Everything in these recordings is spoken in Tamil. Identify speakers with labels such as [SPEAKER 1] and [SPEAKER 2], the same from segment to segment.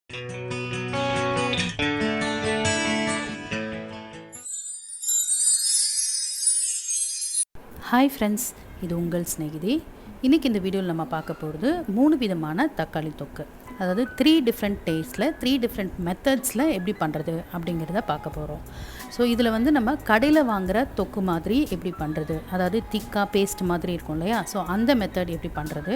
[SPEAKER 1] ஹாய் ஃப்ரெண்ட்ஸ், இது உங்கள் ஸ்நேகிதி. இன்றைக்கி இந்த வீடியோவில் நம்ம பார்க்க போகிறது 3 விதமான தக்காளி தொக்கு. அதாவது 3 டிஃப்ரெண்ட் டேஸ்ட்டில் 3 டிஃப்ரெண்ட் மெத்தட்ஸில் எப்படி பண்ணுறது அப்படிங்கிறத பார்க்க போகிறோம். ஸோ இதில் வந்து நம்ம கடையில் வாங்குகிற தொக்கு மாதிரி எப்படி பண்ணுறது, அதாவது திக்காக பேஸ்ட் மாதிரி இருக்கும் இல்லையா, ஸோ அந்த மெத்தட் எப்படி பண்ணுறது,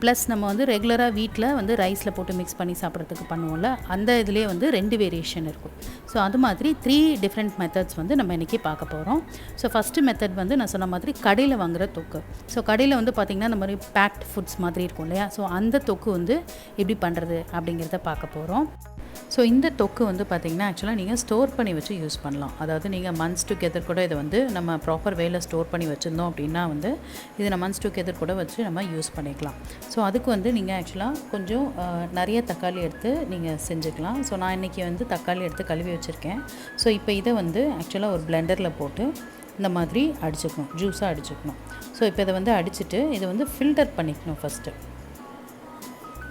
[SPEAKER 1] ப்ளஸ் நம்ம வந்து ரெகுலராக வீட்டில் வந்து ரைஸில் போட்டு மிக்ஸ் பண்ணி சாப்பிட்றதுக்கு பண்ணுவோம்ல, அந்த இதுலேயே வந்து 2 வேரியேஷன் இருக்கும். ஸோ அது மாதிரி 3 டிஃப்ரெண்ட் மெத்தட்ஸ் வந்து நம்ம இன்றைக்கி பார்க்க போகிறோம். ஸோ ஃபஸ்ட்டு மெத்தட் வந்து நான் சொன்ன மாதிரி கடையில் வாங்குகிற தொக்கு. ஸோ கடையில் வந்து பார்த்திங்கன்னா இந்த மாதிரி பேக்ட் ஃபுட்ஸ் மாதிரி இருக்கும் இல்லையா, ஸோ அந்த தொக்கு வந்து எப்படி பண்ணுறது அப்படிங்கிறத பார்க்க போகிறோம். ஸோ இந்த தொக்கு வந்து பார்த்திங்கன்னா ஆக்சுவலாக நீங்கள் ஸ்டோர் பண்ணி வச்சு யூஸ் பண்ணலாம். அதாவது நீங்கள் மந்த்ஸ் டுகெதர் கூட இதை வந்து நம்ம ப்ராப்பர் வேல ஸ்டோர் பண்ணி வச்சுருந்தோம் அப்படின்னா வந்து இதை நம்ம மந்த்ஸ் டுகெதர் கூட வச்சு நம்ம யூஸ் பண்ணிக்கலாம். ஸோ அதுக்கு வந்து நீங்கள் ஆக்சுவலாக கொஞ்சம் நிறைய தக்காளி எடுத்து நீங்கள் செஞ்சுக்கலாம். ஸோ நான் இன்றைக்கி வந்து தக்காளி எடுத்து கழுவி வச்சுருக்கேன். ஸோ இப்போ இதை வந்து ஆக்சுவலாக ஒரு பிளெண்டரில் போட்டு இந்த மாதிரி அடிச்சுக்கணும், ஜூஸாக அடிச்சுக்கணும். ஸோ இப்போ இதை வந்து அடிச்சுட்டு இதை வந்து ஃபில்டர் பண்ணிக்கணும் ஃபஸ்ட்டு.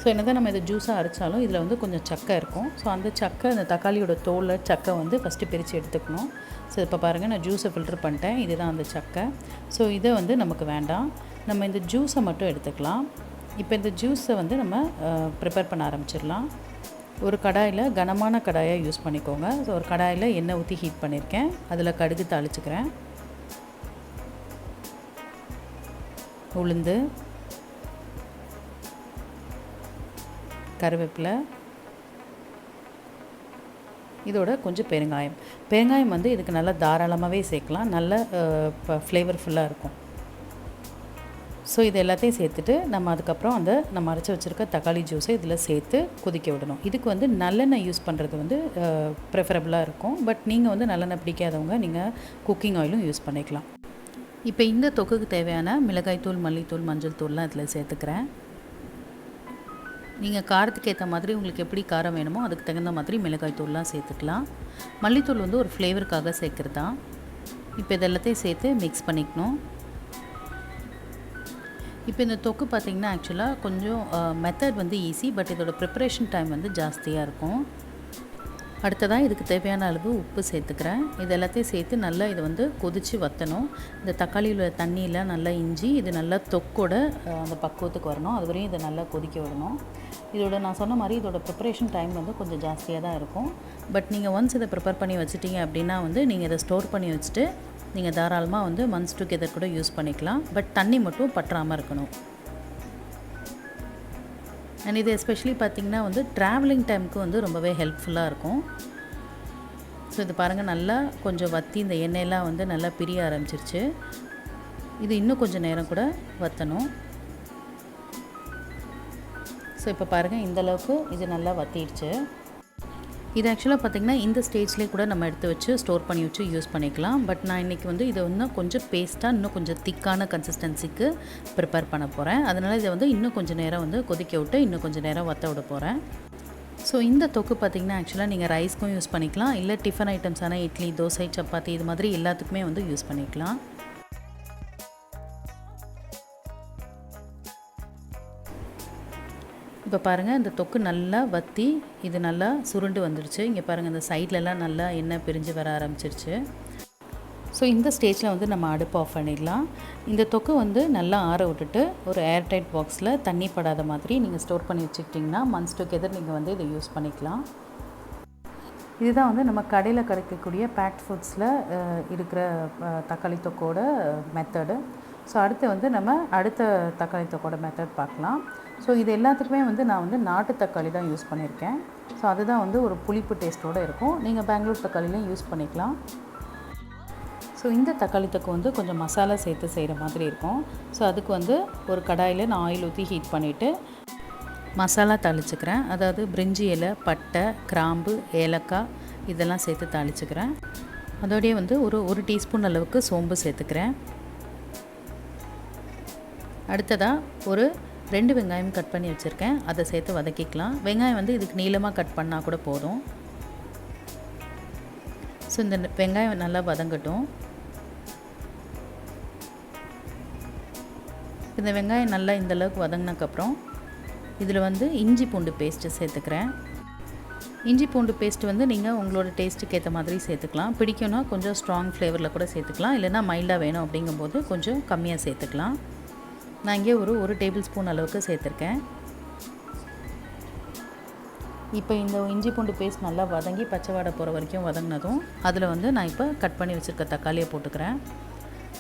[SPEAKER 1] ஸோ என்ன தான் நம்ம இதை ஜூஸாக அரைச்சாலும் இதில் வந்து கொஞ்சம் சக்கை இருக்கும். ஸோ அந்த சக்கை, அந்த தக்காளியோட தோலை சக்கை வந்து ஃபஸ்ட்டு பிரித்து எடுத்துக்கணும். ஸோ இப்போ பாருங்கள், நான் ஜூஸை ஃபில்டர் பண்ணிட்டேன். இதுதான் அந்த சக்கை. ஸோ இதை வந்து நமக்கு வேண்டாம், நம்ம இந்த ஜூஸை மட்டும் எடுத்துக்கலாம். இப்போ இந்த ஜூஸை வந்து நம்ம ப்ரிப்பேர் பண்ண ஆரம்பிச்சிடலாம். ஒரு கடாயில், கனமான கடாயாக யூஸ் பண்ணிக்கோங்க. ஸோ ஒரு கடாயில் எண்ணெய் ஊற்றி ஹீட் பண்ணியிருக்கேன். அதில் கடுகு தாளிச்சுக்கிறேன், உளுந்து, கருவேப்பிலை, இதோட கொஞ்சம் பெருங்காயம் வந்து இதுக்கு நல்லா தாராளமாகவே சேர்க்கலாம், நல்ல ஃப்ளேவர்ஃபுல்லாக இருக்கும். ஸோ இது எல்லாத்தையும் சேர்த்துட்டு நம்ம அதுக்கப்புறம் நம்ம அரைச்சி வச்சுருக்க தக்காளி ஜூஸை இதில் சேர்த்து கொதிக்க விடணும். இதுக்கு வந்து நல்லெண்ணெய் யூஸ் பண்ணுறது வந்து ப்ரிஃபரபுளாக இருக்கும். பட் நீங்கள் வந்து நல்லெண்ணெய் பிடிக்காதவங்க நீங்கள் குக்கிங் ஆயிலும் யூஸ் பண்ணிக்கலாம். இப்போ இந்த தொக்குக்கு தேவையான மிளகாய் தூள், மல்லித்தூள், மஞ்சள் தூள்லாம் இதில் சேர்த்துக்கிறேன். நீங்கள் காரத்துக்கு ஏற்ற மாதிரி உங்களுக்கு எப்படி காரம் வேணுமோ அதுக்கு தகுந்த மாதிரி மிளகாய் தூள்லாம் சேர்த்துக்கலாம். மல்லித்தூள் வந்து ஒரு ஃப்ளேவருக்காக சேர்க்குறது தான். இப்போ இதெல்லாத்தையும் சேர்த்து மிக்ஸ் பண்ணிக்கணும். இப்போ இந்த தொக்கு பார்த்திங்கன்னா ஆக்சுவலாக கொஞ்சம் மெத்தட் வந்து ஈஸி, பட் இதோட ப்ரிப்பரேஷன் டைம் வந்து ஜாஸ்தியாக இருக்கும். அடுத்ததாக இதுக்கு தேவையான அளவு உப்பு சேர்த்துக்கிறேன். இது எல்லாத்தையும் சேர்த்து நல்லா இதை வந்து கொதித்து வற்றணும். இந்த தக்காளியில் தண்ணியெலாம் நல்லா இஞ்சி இது நல்லா தொக்கோட அந்த பக்குவத்துக்கு வரணும். அது வரையும் இதை நல்லா கொதிக்க விடணும். இதோட நான் சொன்ன மாதிரி இதோட ப்ரிப்பரேஷன் டைம் வந்து கொஞ்சம் ஜாஸ்தியாக தான் இருக்கும். பட் நீங்கள் ஒன்ஸ் இதை ப்ரிப்பேர் பண்ணி வச்சுட்டிங்க அப்படின்னா வந்து நீங்கள் இதை ஸ்டோர் பண்ணி வச்சுட்டு நீங்கள் தாராளமாக வந்து மந்த்ஸ் டுகெதர் கூட யூஸ் பண்ணிக்கலாம். பட் தண்ணி மட்டும் பற்றாமல் இருக்கணும். அண்ட் இது எஸ்பெஷலி பார்த்திங்கன்னா வந்து ட்ராவலிங் டைமுக்கு வந்து ரொம்பவே ஹெல்ப்ஃபுல்லாக இருக்கும். ஸோ இது பாருங்கள், நல்லா கொஞ்சம் வற்றி இந்த எண்ணெயெல்லாம் வந்து நல்லா பிரிய ஆரம்பிச்சிருச்சு. இது இன்னும் கொஞ்சம் நேரம் கூட வற்றணும். ஸோ இப்போ பாருங்கள், இந்தளவுக்கு இது நல்லா வற்றிடுச்சு. இது ஆக்சுவலாக பார்த்திங்கன்னா இந்த ஸ்டேஜ்லேயே கூட நம்ம எடுத்து வச்சு ஸ்டோர் பண்ணி வச்சு யூஸ் பண்ணிக்கலாம். பட் நான் இன்றைக்கி வந்து இதை இன்னும் கொஞ்சம் பேஸ்ட்டாக, இன்னும் கொஞ்சம் திக்கான கன்சிஸ்டன்சிக்கு ப்ரிப்பேர் பண்ண போகிறேன். அதனால் இதை வந்து இன்னும் கொஞ்சம் நேரம் வந்து கொதிக்க விட்டு இன்னும் கொஞ்சம் நேரம் வற்ற விட போகிறேன். ஸோ இந்த தொக்கு பார்த்திங்கன்னா ஆக்சுவலாக நீங்கள் ரைஸ்க்கும் யூஸ் பண்ணிக்கலாம், இல்லை டிஃபன் ஐட்டம்ஸான இட்லி, தோசை, சப்பாத்தி இது மாதிரி எல்லாத்துக்குமே வந்து யூஸ் பண்ணிக்கலாம். இப்போ பாருங்கள், இந்த தொக்கு நல்லா வற்றி இது நல்லா சுருண்டு வந்துடுச்சு. இங்கே பாருங்கள், இந்த சைட்லலாம் நல்லா எண்ணெய் பிரிஞ்சு வர ஆரம்பிச்சிருச்சு. ஸோ இந்த ஸ்டேஜில் வந்து நம்ம அடுப்பு ஆஃப் பண்ணிடலாம். இந்த தொக்கு வந்து நல்லா ஆற விட்டுட்டு ஒரு ஏர்டைட் பாக்ஸில் தண்ணி படாத மாதிரி நீங்கள் ஸ்டோர் பண்ணி வச்சுக்கிட்டிங்கன்னா மந்த்ஸ் டுகெதர் நீங்கள் வந்து இதை யூஸ் பண்ணிக்கலாம். இதுதான் வந்து நம்ம கடையில் கிடைக்கக்கூடிய பேக்ட் ஃபுட்ஸில் இருக்கிற தக்காளி தொக்கோட மெத்தடு. ஸோ அடுத்து வந்து நம்ம அடுத்த தக்காளி தொக்கோட மெத்தட் பார்க்கலாம். ஸோ இது எல்லாத்துக்குமே வந்து நான் வந்து நாட்டு தக்காளி தான் யூஸ் பண்ணியிருக்கேன். ஸோ அதுதான் வந்து ஒரு புளிப்பு டேஸ்ட்டோடு இருக்கும். நீங்கள் பெங்களூர் தக்காளிலையும் யூஸ் பண்ணிக்கலாம். ஸோ இந்த தக்காளி தொக்கு வந்து கொஞ்சம் மசாலா சேர்த்து செய்கிற மாதிரி இருக்கும். ஸோ அதுக்கு வந்து ஒரு கடாயில் நான் ஆயில் ஊற்றி ஹீட் பண்ணிவிட்டு மசாலா தாளிச்சுக்கிறேன். அதாவது பிரிஞ்சி இலை, பட்டை, கிராம்பு, ஏலக்காய் இதெல்லாம் சேர்த்து தாளிச்சுக்கிறேன். அதோடையே வந்து ஒரு டீஸ்பூன் அளவுக்கு சோம்பு சேர்த்துக்கிறேன். அடுத்ததாக ஒரு 2 வெங்காயம் கட் பண்ணி வச்சுருக்கேன், அதை சேர்த்து வதக்கிக்கலாம். வெங்காயம் வந்து இதுக்கு நீளமாக கட் பண்ணால் கூட போதும். ஸோ இந்த வெங்காயம் நல்லா வதங்கட்டும். இந்த வெங்காயம் நல்லா இந்தளவுக்கு வதங்கினதுக்கப்புறம் இதில் வந்து இஞ்சி பூண்டு பேஸ்ட்டு சேர்த்துக்கிறேன். இஞ்சி பூண்டு பேஸ்ட் வந்து நீங்கள் உங்களோட டேஸ்ட்டுக்கு ஏற்ற மாதிரி சேர்த்துக்கலாம். பிடிக்கும்னா கொஞ்சம் ஸ்ட்ராங் ஃப்ளேவரில் கூட சேர்த்துக்கலாம், இல்லைனா மைல்டாக வேணும் அப்படிங்கும்போது கொஞ்சம் கம்மியாக சேர்த்துக்கலாம். நான் இங்கே ஒரு டேபிள் ஸ்பூன் அளவுக்கு சேர்த்துருக்கேன். இப்போ இந்த இஞ்சி பூண்டு பேஸ்ட் நல்லா வதங்கி பச்சை வாடை போகிற வரைக்கும் வதங்கினதும் அதில் வந்து நான் இப்போ கட் பண்ணி வச்சுருக்க தக்காளியை போட்டுக்கிறேன்.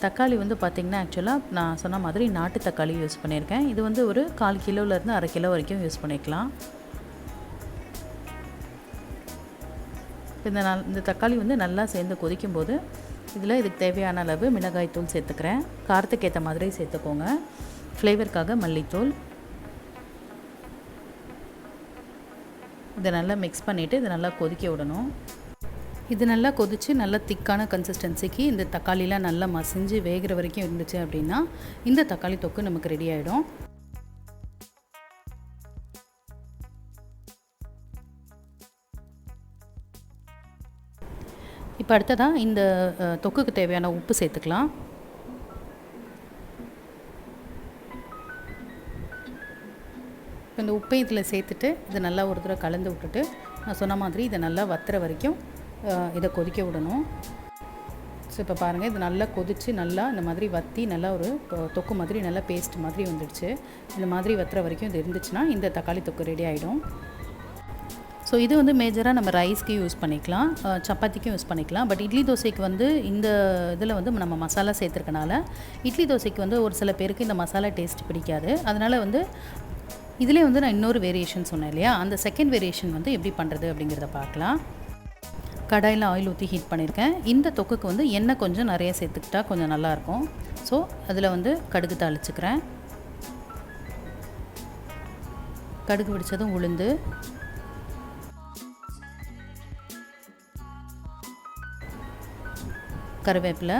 [SPEAKER 1] தக்காளி வந்து பார்த்திங்கன்னா ஆக்சுவலாக நான் சொன்ன மாதிரி நாட்டு தக்காளி யூஸ் பண்ணியிருக்கேன். இது வந்து ஒரு 1/4 கிலோலேருந்து 1/2 கிலோ வரைக்கும் யூஸ் பண்ணிக்கலாம். இந்த தக்காளி வந்து நல்லா சேர்ந்து கொதிக்கும்போது இதில் இதுக்கு தேவையான அளவு மிளகாய் தூள் சேர்த்துக்கிறேன். காரத்துக்கு ஏற்ற மாதிரி சேர்த்துக்கோங்க. ஃப்ளேவருக்காக மல்லித்தூள். இதை நல்லா மிக்ஸ் பண்ணிவிட்டு இதை நல்லா கொதிக்க விடணும். இது நல்லா கொதித்து நல்லா திக்கான கன்சிஸ்டன்சிக்கு இந்த தக்காளிலாம் நல்லா மசிஞ்சு வேகிற வரைக்கும் இருந்துச்சு அப்படின்னா இந்த தக்காளி தொக்கு நமக்கு ரெடி ஆகிடும். இப்போ அடுத்ததாக இந்த தொக்குக்கு தேவையான உப்பு சேர்த்துக்கலாம். இப்போ இந்த உப்பை இதில் சேர்த்துட்டு இதை நல்லா ஒரு தடவை கலந்து விட்டுட்டு நான் சொன்ன மாதிரி இதை நல்லா வத்துற வரைக்கும் இதை கொதிக்க விடணும். ஸோ இப்போ பாருங்கள், இது நல்லா கொதித்து நல்லா இந்த மாதிரி வற்றி நல்லா ஒரு தொக்கு மாதிரி நல்லா பேஸ்ட் மாதிரி வந்துடுச்சு. இந்த மாதிரி வத்துற வரைக்கும் இது இருந்துச்சுன்னா இந்த தக்காளி தொக்கு ரெடி ஆகிடும். ஸோ இது வந்து மேஜராக நம்ம ரைஸ்க்கு யூஸ் பண்ணிக்கலாம், சப்பாத்திக்கும் யூஸ் பண்ணிக்கலாம். பட் இட்லி தோசைக்கு வந்து இந்த இதில் வந்து நம்ம மசாலா சேர்த்துருக்கனால இட்லி தோசைக்கு வந்து ஒரு சில பேருக்கு இந்த மசாலா டேஸ்ட் பிடிக்காது. அதனால் வந்து இதிலே வந்து நான் இன்னொரு வேரியேஷன் சொன்னேன் இல்லையா, அந்த செகண்ட் வேரியேஷன் வந்து எப்படி பண்ணுறது அப்படிங்கிறத பார்க்கலாம். கடாயில் ஆயில் ஊற்றி ஹீட் பண்ணியிருக்கேன். இந்த தொக்குக்கு வந்து எண்ணெய் கொஞ்சம் நிறைய சேர்த்துக்கிட்டா கொஞ்சம் நல்லாயிருக்கும். ஸோ அதில் வந்து கடுகு தாளிச்சுக்கிறேன். கடுகு பிடிச்சதும் உளுந்து, கருவேப்பிலை,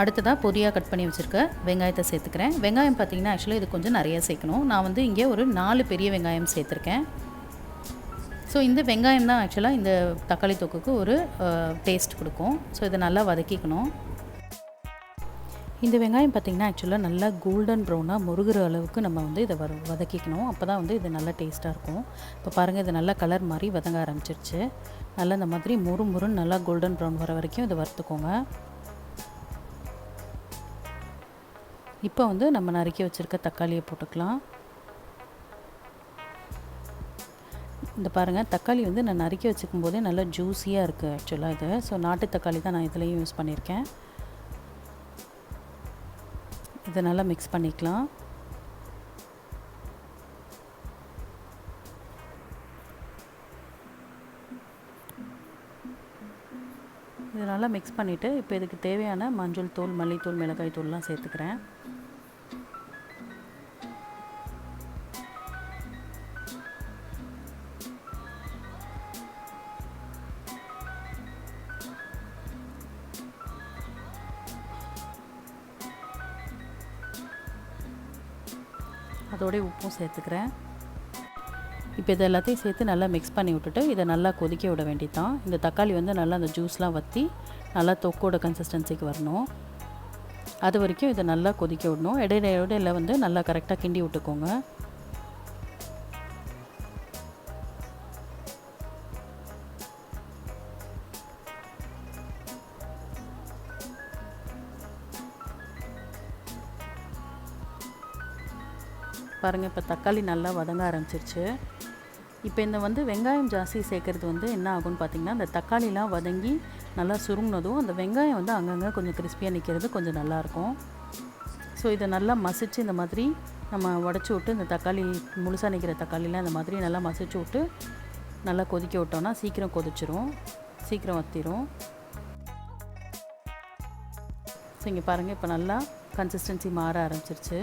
[SPEAKER 1] அடுத்ததாக பொடியாக கட் பண்ணி வச்சுருக்க வெங்காயத்தை சேர்த்துக்கிறேன். வெங்காயம் பார்த்திங்கன்னா ஆக்சுவலாக இது கொஞ்சம் நிறைய சேர்க்கணும். நான் வந்து இங்கே ஒரு 4 பெரிய வெங்காயம் சேர்த்துருக்கேன். ஸோ இந்த வெங்காயம் தான் ஆக்சுவலாக இந்த தக்காளி தொக்குக்கு ஒரு டேஸ்ட் கொடுக்கும். ஸோ இதை நல்லா வதக்கிக்கணும். இந்த வெங்காயம் பார்த்திங்கன்னா ஆக்சுவலாக நல்லா கோல்டன் ப்ரௌனாக முருகிற அளவுக்கு நம்ம வந்து இதை வதக்கிக்கணும். அப்போ தான் வந்து இது நல்லா டேஸ்ட்டாக இருக்கும். இப்போ பாருங்கள், இது நல்லா கலர் மாதிரி வதங்க ஆரம்பிச்சிருச்சு. நல்லா இந்த மாதிரி முருன்னு நல்லா கோல்டன் ப்ரௌன் வர வரைக்கும் இதை வறுத்துக்கோங்க. இப்போ வந்து நம்ம நறுக்கி வச்சுருக்க தக்காளியை போட்டுக்கலாம். இந்த பாருங்கள், தக்காளி வந்து நான் நறுக்கி வச்சுக்கும் போதே நல்லா ஜூஸியாக இருக்குது ஆக்சுவலாக இது. ஸோ நாட்டு தக்காளி தான் நான் இதுலேயும் யூஸ் பண்ணியிருக்கேன். இதை நல்லா மிக்ஸ் பண்ணிக்கலாம். இதை நல்லா மிக்ஸ் பண்ணிவிட்டு இப்போ இதுக்கு தேவையான மஞ்சள் தூள், மல்லித்தூள், மிளகாய் தூள்லாம் சேர்த்துக்கிறேன். அதோடய உப்பும் சேர்த்துக்கிறேன். இப்போ இது எல்லாத்தையும் சேர்த்து நல்லா மிக்ஸ் பண்ணி விட்டுட்டு இதை நல்லா கொதிக்க விட வேண்டியதான். இந்த தக்காளி வந்து நல்லா அந்த ஜூஸ்லாம் வற்றி நல்லா தொக்கோட கன்சிஸ்டன்சிக்கு வரணும். அது வரைக்கும் இதை நல்லா கொதிக்க விடணும். இடையில வந்து நல்லா கரெக்டாக கிண்டி விட்டுக்கோங்க. பாருங்கள், இப்போ தக்காளி நல்லா வதங்க ஆரம்பிச்சிருச்சு. இப்போ இந்த வந்து வெங்காயம் ஜாஸ்தி சேர்க்குறது வந்து என்ன ஆகும்னு பார்த்திங்கன்னா, இந்த தக்காளிலாம் வதங்கி நல்லா சுருங்கினதும் அந்த வெங்காயம் வந்து அங்கங்கே கொஞ்சம் கிறிஸ்பியாக நிற்கிறது கொஞ்சம் நல்லாயிருக்கும். ஸோ இதை நல்லா மசிச்சு இந்த மாதிரி நம்ம உடச்சி விட்டு இந்த தக்காளி முழுசாக நிற்கிற தக்காளிலாம் இந்த மாதிரி நல்லா மசிச்சு விட்டு நல்லா கொதிக்க விட்டோன்னா சீக்கிரம் கொதிச்சிரும், சீக்கிரம் வத்திரும். ஸோ இங்கே பாருங்கள், இப்போ நல்லா கன்சிஸ்டன்சி மாற ஆரம்பிச்சிருச்சு.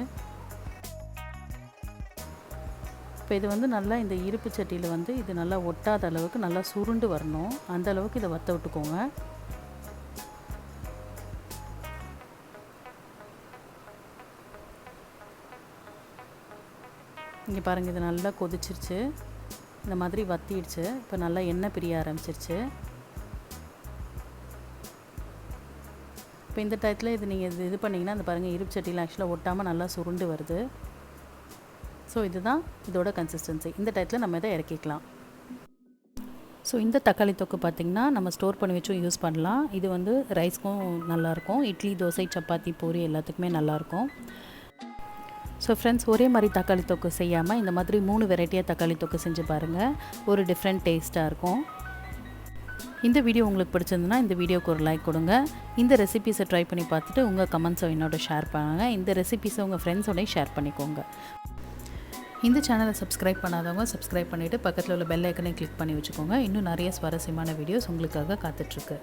[SPEAKER 1] இப்போ இது வந்து நல்லா இந்த இருப்பு சட்டியில் வந்து இது நல்லா ஒட்டாத அளவுக்கு நல்லா சுருண்டு வரணும். அந்த அளவுக்கு இதை வற்ற விட்டுக்கோங்க. இங்கே பாருங்கள், இது நல்லா கொதிச்சிருச்சு, இந்த மாதிரி வத்திடுச்சு. இப்போ நல்லா எண்ணெய் பிரிய ஆரம்பிச்சிருச்சு. இப்போ இந்த டயத்தில் இது நீங்கள் இது பண்ணிங்கன்னா அந்த பாருங்கள், இருப்பு சட்டியில் ஆக்சுவலாக ஒட்டாமல் நல்லா சுருண்டு வருது. ஸோ இதுதான் இதோட கன்சிஸ்டன்சி. இந்த டயத்தில் நம்ம இதை இறக்கிக்கலாம். ஸோ இந்த தக்காளி தொக்கு பார்த்திங்கன்னா நம்ம ஸ்டோர் பண்ணி வச்சும் யூஸ் பண்ணலாம். இது வந்து ரைஸ்க்கும் நல்லாயிருக்கும், இட்லி, தோசை, சப்பாத்தி, பூரி எல்லாத்துக்குமே நல்லாயிருக்கும். ஸோ ஃப்ரெண்ட்ஸ், ஒரே மாதிரி தக்காளி தொக்கு செய்யாமல் இந்த மாதிரி 3 வெரைட்டியாக தக்காளி தொக்கு செஞ்சு பாருங்கள். ஒரு டிஃப்ரெண்ட் டேஸ்ட்டாக இருக்கும். இந்த வீடியோ உங்களுக்கு பிடிச்சிருந்துன்னா இந்த வீடியோக்கு ஒரு லைக் கொடுங்க. இந்த ரெசிபீஸை ட்ரை பண்ணி பார்த்துட்டு உங்கள் கமெண்ட்ஸை என்னோட ஷேர் பண்ணுங்கள். இந்த ரெசிபீஸை உங்கள் ஃப்ரெண்ட்ஸோடய ஷேர் பண்ணிக்கோங்க. இந்த சேனலை சப்ஸ்கிரைப் பண்ணாதவங்க சப்ஸ்கிரைப் பண்ணிவிட்டு பக்கத்தில் உள்ள பெல் ஐக்கனை கிளிக் பண்ணி வச்சுக்கோங்க. இன்னும் நிறைய சுவாரஸ்யமான வீடியோஸ் உங்களுக்காக காத்துட்ருக்கு.